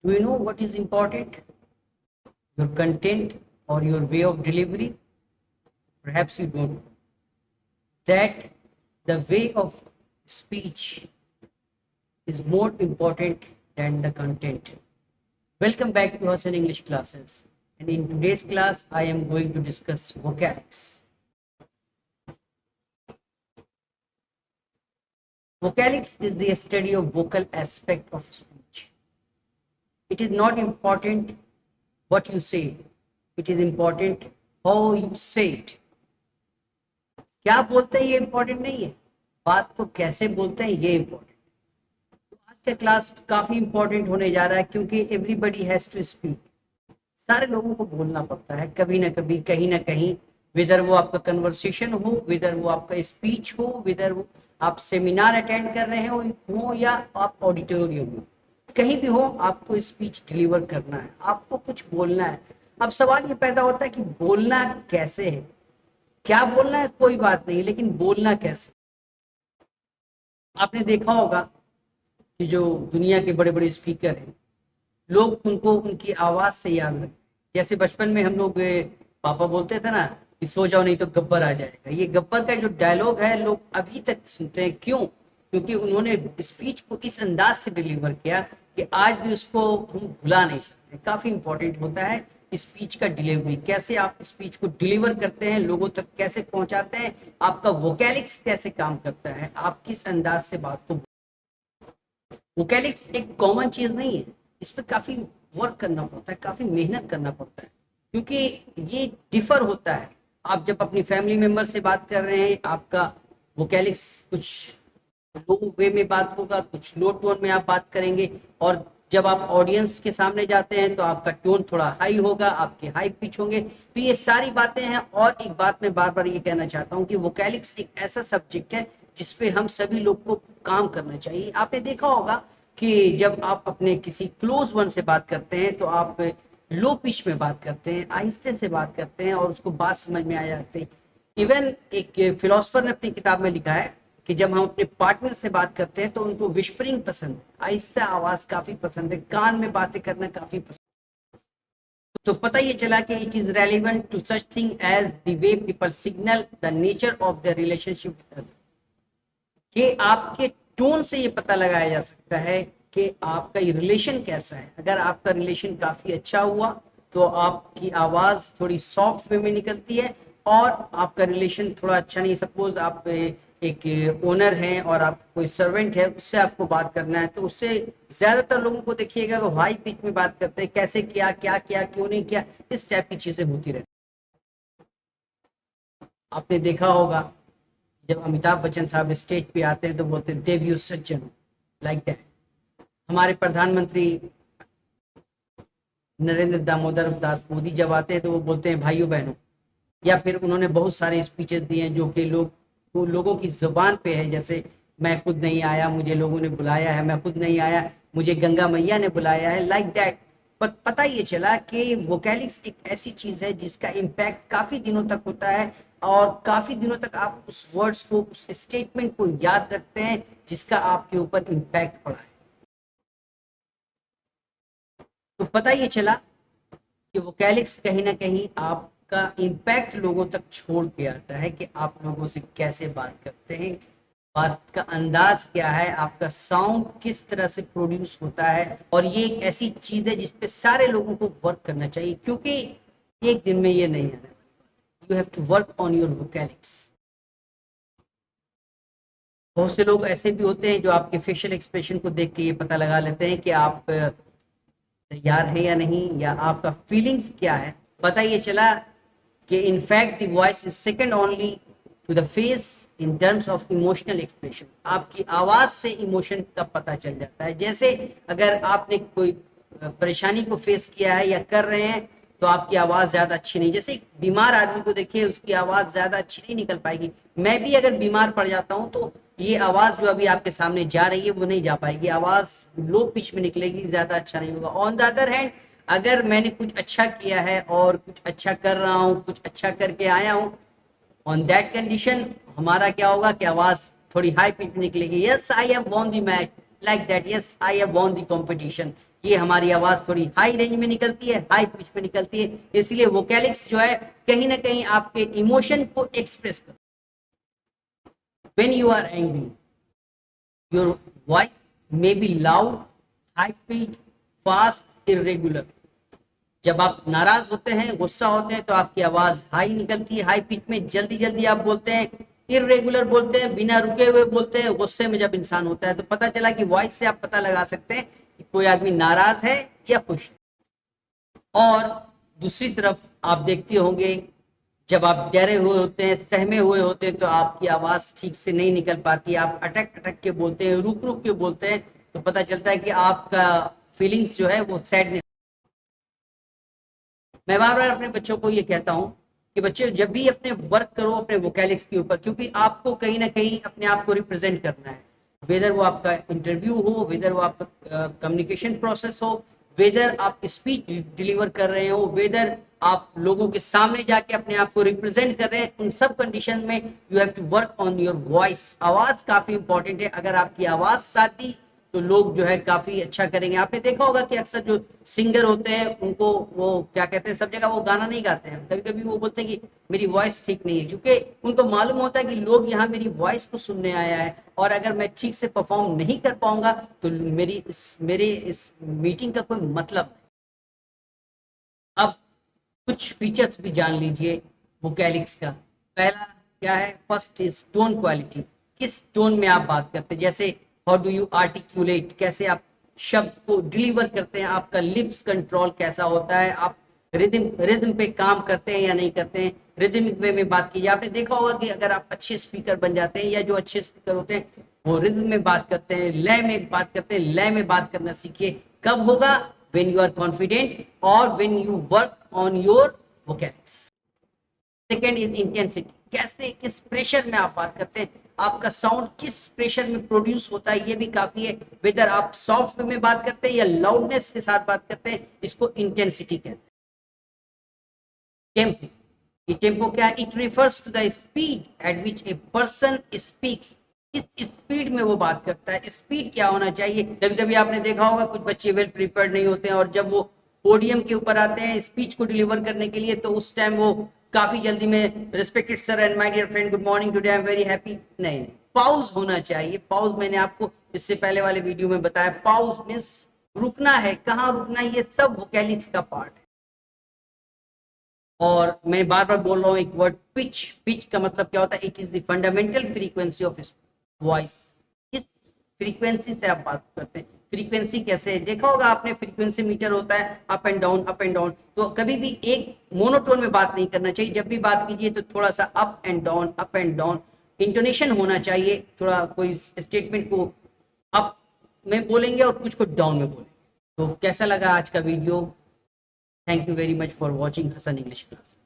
Do you know what is important? Your content or your way of delivery? Perhaps you don't. That the way of speech is more important than the content. Welcome back to Hassan English classes. And in today's class, I am going to discuss vocalics. Vocalics is the study of vocal aspect of speech. It is not important what you say. It is important how you say it. क्या बोलते हैं ये important नहीं है, बात को कैसे बोलते हैं ये इंपॉर्टेंट। तो आज का क्लास काफी इंपॉर्टेंट होने जा रहा है क्योंकि एवरीबडी हैज टू स्पीक। सारे लोगों को बोलना पड़ता है कभी ना कभी, कहीं ना कहीं, विदर वो आपका कन्वर्सेशन हो, विदर वो आपका स्पीच हो, विदर वो आप सेमिनार अटेंड कर रहे हो या आप ऑडिटोरियम में, कहीं भी हो, आपको स्पीच डिलीवर करना है, आपको कुछ बोलना है। अब सवाल ये पैदा होता है कि बोलना कैसे है। क्या बोलना है कोई बात नहीं, लेकिन बोलना कैसे। आपने देखा होगा कि जो दुनिया के बड़े बड़े स्पीकर हैं, लोग उनको उनकी आवाज से याद रखते। जैसे बचपन में हम लोग पापा बोलते थे ना कि सो जाओ नहीं तो गब्बर आ जाएगा। ये गब्बर का जो डायलॉग है लोग अभी तक सुनते हैं। क्यों? क्योंकि उन्होंने स्पीच को इस अंदाज से डिलीवर किया कि आज भी उसको हम भुला नहीं सकते। काफी इंपॉर्टेंट होता है स्पीच का डिलीवरी, कैसे आप स्पीच को डिलीवर करते हैं, लोगों तक कैसे पहुंचाते हैं, आपका वोकैलिक्स कैसे काम करता है, आप किस अंदाज से बात को। वोकैलिक्स एक कॉमन चीज नहीं है, इस पर काफी वर्क करना पड़ता है, काफी मेहनत करना पड़ता है, क्योंकि ये डिफर होता है। आप जब अपनी फैमिली मेंबर से बात कर रहे हैं, आपका वोकैलिक्स कुछ लो वे में बात होगा, कुछ लो टोन में आप बात करेंगे, और जब आप ऑडियंस के सामने जाते हैं तो आपका टोन थोड़ा हाई होगा, आपके हाई पिच होंगे। तो ये सारी बातें हैं। और एक बात मैं बार बार ये कहना चाहता हूँ कि वोकैलिक्स एक ऐसा सब्जेक्ट है जिसपे हम सभी लोग को काम करना चाहिए। आपने देखा होगा कि जब आप अपने किसी क्लोज वन से बात करते हैं तो आप लो पिच में बात करते हैं, आहिस्ते से बात करते हैं और उसको बात समझ में आ जाती है। इवन एक फिलोसफर ने अपनी किताब में लिखा है कि जब हम अपने पार्टनर से बात करते हैं तो उनको विस्परिंग पसंद है, आहिस्ता आवाज काफी पसंद है, कान में बातें करना काफी पसंद। तो पता ये चला कि it is relevant to such thing as the way people signal the nature of the relationship with other. कि आपके टोन से ये पता लगाया जा सकता है कि आपका ये रिलेशन कैसा है। अगर आपका रिलेशन काफी अच्छा हुआ तो आपकी आवाज थोड़ी सॉफ्ट वे में निकलती है, और आपका रिलेशन थोड़ा अच्छा नहीं, सपोज आप एक ओनर हैं और आप कोई सर्वेंट है, उससे आपको बात करना है, तो उससे ज्यादातर लोगों को देखिएगा तो हाई पिच में बात करते हैं, कैसे किया, क्या किया, क्यों नहीं किया, इस टाइप की चीजें होती रहती। आपने देखा होगा जब अमिताभ बच्चन साहब स्टेज पे आते हैं तो बोलते हैं देवियो सज्जन, लाइक दैट। हमारे प्रधानमंत्री नरेंद्र दामोदर दास मोदी जब आते हैं तो वो बोलते हैं भाइयों बहनों। या फिर उन्होंने बहुत सारे स्पीचेस दिए हैं जो कि लोगों की जुबान पे है, जैसे मैं खुद नहीं आया, मुझे लोगों ने बुलाया है, मैं खुद नहीं आया, मुझे गंगा मैया ने बुलाया है, लाइक दैट। पता ये चला कि वोकैलिक्स एक ऐसी चीज है जिसका इम्पैक्ट काफी दिनों तक होता है, और काफी दिनों तक आप उस वर्ड्स को, उस स्टेटमेंट को याद रखते हैं जिसका आपके ऊपर इम्पैक्ट पड़ा है। तो पता ये चला कि वोकैलिक्स कहीं ना कहीं आपका इम्पैक्ट लोगों तक छोड़ के आता है कि आप लोगों से कैसे बात करते हैं, बात का अंदाज क्या है, आपका साउंड किस तरह से प्रोड्यूस होता है। और ये एक ऐसी चीज है जिसपे सारे लोगों को वर्क करना चाहिए, क्योंकि एक दिन में ये नहीं आने वाली। You have to work on your vocalics. बहुत से लोग ऐसे भी होते हैं जो आपके फेशियल एक्सप्रेशन को देख के ये पता लगा लेते हैं कि आप तैयार है या नहीं, या आपका फीलिंग्स क्या है। पता ये चला कि in fact the voice is second only to the face in terms of emotional expression. आपकी आवाज से इमोशन का पता चल जाता है। जैसे अगर आपने कोई परेशानी को फेस किया है या कर रहे हैं तो आपकी आवाज ज्यादा अच्छी नहीं, जैसे एक बीमार आदमी को देखिए उसकी आवाज ज्यादा अच्छी नहीं निकल पाएगी। मैं भी अगर बीमार पड़ जाता हूं तो ये आवाज जो अभी आपके सामने जा रही है वो नहीं जा पाएगी, आवाज लो पिच में निकलेगी, ज्यादा अच्छा नहीं होगा। ऑन द अदर हैंड, अगर मैंने कुछ अच्छा किया है और कुछ अच्छा कर रहा हूँ, कुछ अच्छा करके आया हूँ, ऑन दैट कंडीशन हमारा क्या होगा कि आवाज थोड़ी हाई पिच में निकलेगी। Yes I have won the match, like that, yes I have won the competition. ये हमारी आवाज थोड़ी हाई रेंज में निकलती है, हाई पिच में निकलती है, इसलिए वोकैलिक्स जो है कहीं ना कहीं आपके इमोशन को एक्सप्रेस कर। When you are angry, your voice may be loud, high pitch, fast, irregular. जब आप नाराज होते हैं, गुस्सा होते हैं, तो आपकी आवाज हाई निकलती है, हाई पिच में, जल्दी जल्दी आप बोलते हैं, इरेगुलर बोलते हैं, बिना रुके हुए बोलते हैं। गुस्से में जब इंसान होता है तो पता चला कि वॉइस से आप पता लगा सकते हैं कि कोई आदमी नाराज है या खुश है। और दूसरी तरफ आप देखते होंगे, जब आप डरे हुए होते हैं, सहमे हुए होते हैं, तो आपकी आवाज ठीक से नहीं निकल पाती, आप अटक अटक के बोलते हैं, रुक रुक के बोलते हैं, तो पता चलता है कि आपका फीलिंग्स जो है वो सैडनेस। मैं बार बार अपने बच्चों को ये कहता हूँ कि बच्चे जब भी अपने वर्क करो अपने वोकैलिक्स के ऊपर, क्योंकि आपको कहीं ना कहीं अपने आप को रिप्रेजेंट करना है, वेदर वो आपका इंटरव्यू हो, वेदर वो आपका कम्युनिकेशन प्रोसेस हो, वेदर आप स्पीच डिलीवर कर रहे हो, वेदर आप लोगों के सामने जाके अपने आप को रिप्रेजेंट कर रहे हैं, उन सब कंडीशन में you have to work on your voice. आवाज काफी इंपॉर्टेंट है, अगर आपकी आवाज साथ दी तो लोग जो है काफी अच्छा करेंगे। आपने देखा होगा कि अक्सर जो सिंगर होते हैं उनको वो क्या कहते हैं, सब जगह वो गाना नहीं गाते हैं, कभी कभी वो बोलते हैं कि मेरी वॉइस ठीक नहीं है, क्योंकि उनको मालूम होता है कि लोग यहाँ मेरी वॉइस को सुनने आया है, और अगर मैं ठीक से परफॉर्म नहीं कर पाऊंगा तो मेरे इस मीटिंग का कोई मतलब नहीं। अब कुछ फीचर्स भी जान लीजिए वोकैलिक्स का। पहला क्या है, फर्स्ट इज टोन क्वालिटी। किस टोन में आप बात करते हैं, जैसे हाउ डू यू आर्टिकुलेट, कैसे आप शब्द को डिलीवर करते हैं, आपका लिप्स कंट्रोल कैसा होता है, आप रिदम रिदम पे काम करते हैं या नहीं करते हैं, रिदमिक वे में बात कीजिए। आपने देखा होगा कि अगर आप अच्छे स्पीकर बन जाते हैं, या जो अच्छे स्पीकर होते हैं वो रिदम में बात करते हैं, लय में बात करते हैं, लय में बात करना सीखिए। कब होगा, when you are confident or when you work on your vocabulary। Second is intensity, कैसे किस प्रेशर में आप बात करते हैं, आपका साउंड किस प्रेशर में प्रोड्यूस होता है, ये भी काफी है। वेदर आप सॉफ्ट में बात करते हैं या लाउडनेस के साथ बात करते हैं, इसको इंटेंसिटी कहते हैं। टेम्पो, ये टेम्पो क्या, it refers to the speed at which a person speaks. इस स्पीड में वो बात करता है। स्पीड क्या होना चाहिए, कभी कभी आपने देखा होगा कुछ बच्चे वेल प्रिपेयर्ड नहीं होते हैं, और जब वो पोडियम के ऊपर आते हैं स्पीच को डिलीवर करने के लिए, तो उस टाइम वो काफी जल्दी में, respected sir and my dear friend, good morning, today I am very happy, नहीं, पाउज होना चाहिए। पाउज मैंने आपको इससे पहले वाले वीडियो में बताया, पाउज मीन्स रुकना है, कहाँ रुकना है, ये सब वोकैलिक्स का पार्ट है। और मैं बार बार बोल रहा हूँ एक वर्ड, पिच। पिच का मतलब क्या होता है, it is the fundamental frequency of voice. इस फ्रीक्वेंसी से आप बात करते हैं। फ्रीक्वेंसी कैसे है, देखा होगा आपने, फ्रीक्वेंसी मीटर होता है, up and down up and down. तो कभी भी एक मोनोटोन में बात नहीं करना चाहिए, जब भी बात कीजिए तो थोड़ा सा up and down up and down intonation होना चाहिए। थोड़ा कोई स्टेटमेंट को अप में बोलेंगे और कुछ को डाउन में बोलेंगे। तो कैसा लगा आज का video? Thank you very much for watching Hasan English class.